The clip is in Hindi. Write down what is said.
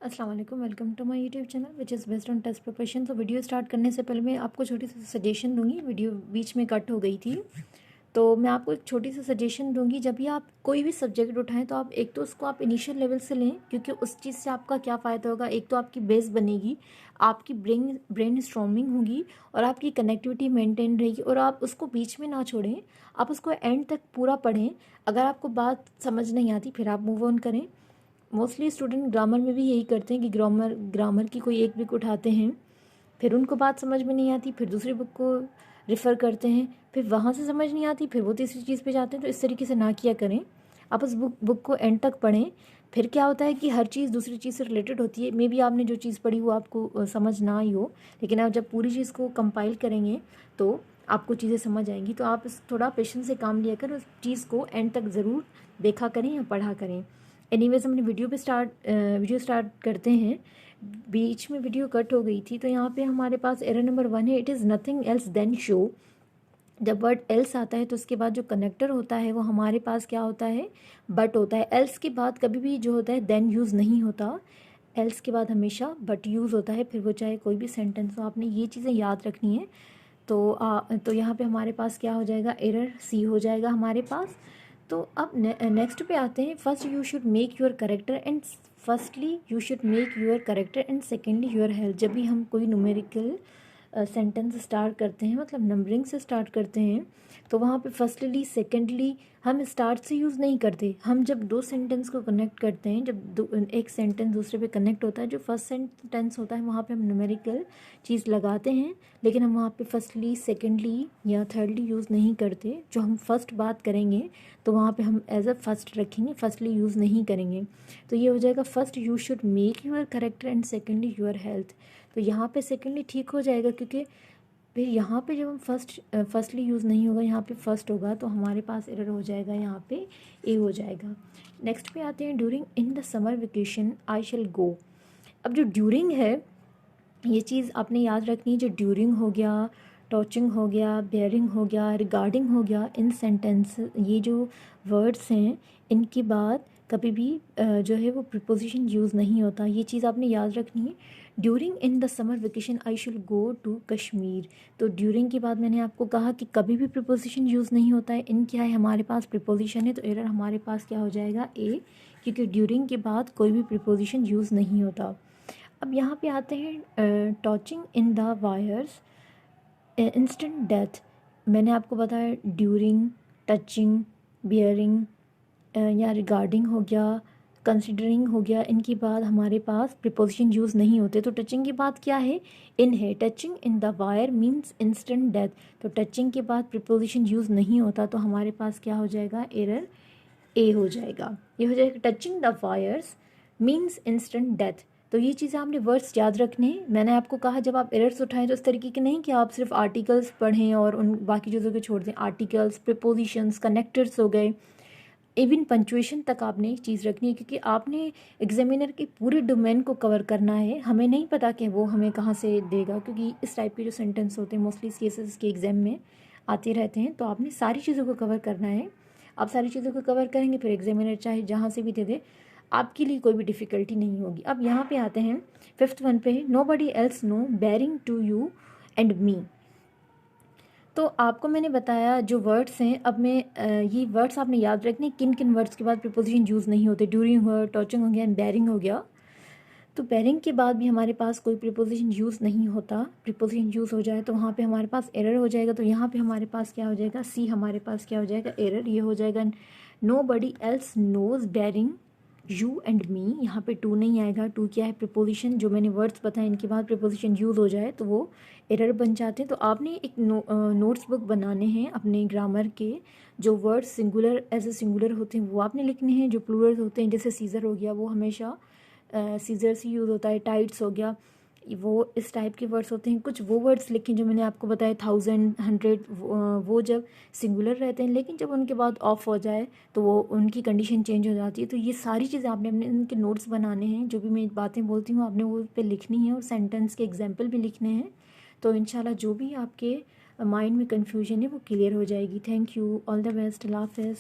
अस्सलाम वालेकुम, welcome to my YouTube channel which is based on test preparation. तो वीडियो स्टार्ट करने से पहले मैं आपको छोटी सी सजेशन दूंगी। वीडियो बीच में कट हो गई थी, तो मैं आपको एक छोटी सी सजेशन दूंगी। जब भी आप कोई भी सब्जेक्ट उठाएं तो आप एक तो उसको आप इनिशियल लेवल से लें, क्योंकि उस चीज़ से आपका क्या फ़ायदा होगा। एक तो आपकी बेस बनेगी, आपकी ब्रेन स्ट्रॉमिंग होगी और आपकी कनेक्टिविटी मेंटेन रहेगी, और आप उसको बीच में ना छोड़ें, आप उसको एंड तक पूरा पढ़ें। अगर आपको बात समझ नहीं आती फिर आप मूव ऑन करें। मोस्टली स्टूडेंट ग्रामर में भी यही करते हैं कि ग्रामर की कोई एक बुक उठाते हैं, फिर उनको बात समझ में नहीं आती, फिर दूसरी बुक को रेफ़र करते हैं, फिर वहाँ से समझ नहीं आती, फिर वो तीसरी चीज़ पे जाते हैं। तो इस तरीके से ना किया करें, आप उस बुक को एंड तक पढ़ें। फिर क्या होता है कि हर चीज़ दूसरी चीज़ से रिलेटेड होती है। मे बी आपने जो चीज़ पढ़ी वो आपको समझ ना आई हो, लेकिन आप जब पूरी चीज़ को कंपाइल करेंगे तो आपको चीज़ें समझ आएंगी। तो आप इस थोड़ा पेशेंस से काम लिया कर, उस चीज़ को एंड तक ज़रूर देखा करें या पढ़ा करें। एनीवेज हमने वीडियो स्टार्ट करते हैं। बीच में वीडियो कट हो गई थी, तो यहाँ पे हमारे पास एरर नंबर 1 है। It is nothing else than show. जब वर्ड एल्स आता है तो उसके बाद जो कनेक्टर होता है वो हमारे पास क्या होता है, बट होता है। एल्स के बाद कभी भी जो होता है देन यूज़ नहीं होता, एल्स के बाद हमेशा बट यूज़ होता है, फिर वो चाहे कोई भी सेंटेंस हो। आपने ये चीज़ें याद रखनी है। तो यहाँ पे हमारे पास क्या हो जाएगा, एरर सी हो जाएगा हमारे पास। तो अब नेक्स्ट पे आते हैं। Firstly you should make your character and secondly your health. जब भी हम कोई न्यूमेरिकल सेंटेंस स्टार्ट करते हैं, मतलब नंबरिंग से स्टार्ट करते हैं, तो वहाँ पे फर्स्टली सेकेंडली हम स्टार्ट से यूज़ नहीं करते। हम जब दो सेंटेंस को कनेक्ट करते हैं, जब एक सेंटेंस दूसरे पे कनेक्ट होता है, जो फर्स्ट सेंटेंस होता है वहाँ पे हम न्यूमेरिकल चीज़ लगाते हैं, लेकिन हम वहाँ पे फर्स्टली सेकेंडली या थर्डली यूज़ नहीं करते। जो हम फर्स्ट बात करेंगे तो वहाँ पे हम एज अ फर्स्ट रखेंगे, फर्स्टली यूज़ नहीं करेंगे। तो ये हो जाएगा, first you should make your character and secondly your health. तो यहाँ पे सेकेंडली ठीक हो जाएगा, क्योंकि फिर यहाँ पे जब हम फर्स्टली यूज़ नहीं होगा, यहाँ पे फर्स्ट होगा, तो हमारे पास एरर हो जाएगा, यहाँ पे ए हो जाएगा। नेक्स्ट पे आते हैं, during in the summer vacation I shall go. अब जो ड्यूरिंग है, ये चीज़ आपने याद रखनी है। जो ड्यूरिंग हो गया, टॉचिंग हो गया, बेयरिंग हो गया, रिगार्डिंग हो गया, इन सेंटेंस, ये जो वर्ड्स हैं इनके बाद कभी भी जो है वो प्रीपोजिशन यूज़ नहीं होता। ये चीज़ आपने याद रखनी है। During in the summer vacation I should go to Kashmir. तो ड्यूरिंग के बाद मैंने आपको कहा कि कभी भी प्रीपोजिशन यूज़ नहीं होता है। इन क्या है, हमारे पास प्रीपोजिशन है, तो एरर हमारे पास क्या हो जाएगा, ए, क्योंकि ड्यूरिंग के बाद कोई भी प्रीपोजिशन यूज़ नहीं होता। अब यहाँ पे आते हैं, touching in the wires instant death. मैंने आपको बताया ड्यूरिंग, टचिंग, बियरिंग या रिगार्डिंग हो गया, कंसिडरिंग हो गया, इनके बाद हमारे पास प्रीपोजिशन यूज़ नहीं होते। तो टचिंग के बाद क्या है, इन है। Touching in the wire means instant death. तो टचिंग के बाद प्रीपोजिशन यूज़ नहीं होता, तो हमारे पास क्या हो जाएगा, एरर ए हो जाएगा। ये हो जाएगा, touching the wires means instant death. तो ये चीज़ें आपने वर्ड्स याद रखने हैं। मैंने आपको कहा जब आप एरर्स उठाएं तो इस तरीके के नहीं कि आप सिर्फ आर्टिकल्स पढ़ें और उन बाकी चीज़ों को छोड़ दें। आर्टिकल्स, प्रीपोजिशंस, कनेक्टर्स हो गए, इवन पंचुएशन तक आपने एक चीज़ रखनी है, क्योंकि आपने एग्जामिनर के पूरे डोमेन को कवर करना है। हमें नहीं पता कि वो हमें कहाँ से देगा, क्योंकि इस टाइप के जो सेंटेंस होते हैं मोस्टली केसेस के एग्जाम में आते रहते हैं। तो आपने सारी चीज़ों को कवर करना है। आप सारी चीज़ों को कवर करेंगे, फिर एग्जामिनर चाहे जहाँ से भी दे दे, आपके लिए कोई भी डिफ़िकल्टी नहीं होगी। अब यहाँ पे आते हैं, फिफ्थ वन पे, nobody else no bearing to you and me. तो आपको मैंने बताया जो वर्ड्स हैं। अब मैं ये वर्ड्स आपने याद रखने, किन किन वर्ड्स के बाद प्रीपोजिशन यूज़ नहीं होते। ड्यूरिंग हुआ, टॉचिंग हो गया, एंड बेरिंग हो गया। तो बेरिंग के बाद भी हमारे पास कोई प्रीपोजिशन यूज़ नहीं होता। प्रीपोजिशन यूज़ हो जाए तो वहाँ पे हमारे पास एरर हो जाएगा। तो यहाँ पे हमारे पास क्या हो जाएगा, सी हमारे पास क्या हो जाएगा, एरर। ये हो जाएगा, nobody else knows bearing you and me. यहाँ पे टू नहीं आएगा। टू क्या है, प्रीपोजिशन। जो मैंने वर्ड्स बताए इनके बाद प्रीपोजिशन यूज़ हो जाए तो वो एरर बन जाते हैं। तो आपने एक नोट्स बुक बनाने हैं अपने ग्रामर के। जो words singular as a singular होते हैं वो आपने लिखने हैं। जो प्लूरल होते हैं, जैसे सीज़र हो गया, वो हमेशा सीज़र से यूज़ होता है। टाइट्स हो गया, वो इस टाइप के वर्ड्स होते हैं। कुछ वो वर्ड्स लिखें जो मैंने आपको बताया, 1000, 100, वो जब सिंगुलर रहते हैं, लेकिन जब उनके बाद ऑफ हो जाए तो वो उनकी कंडीशन चेंज हो जाती है। तो ये सारी चीज़ें आपने अपने उनके नोट्स बनाने हैं। जो भी मैं बातें बोलती हूँ आपने वो पे लिखनी है, और सेंटेंस के एग्जाम्पल भी लिखने हैं। तो इंशाल्लाह जो भी आपके माइंड में कन्फ्यूजन है वो क्लियर हो जाएगी। Thank you, all the best, अल्लाह हाफ़िज़।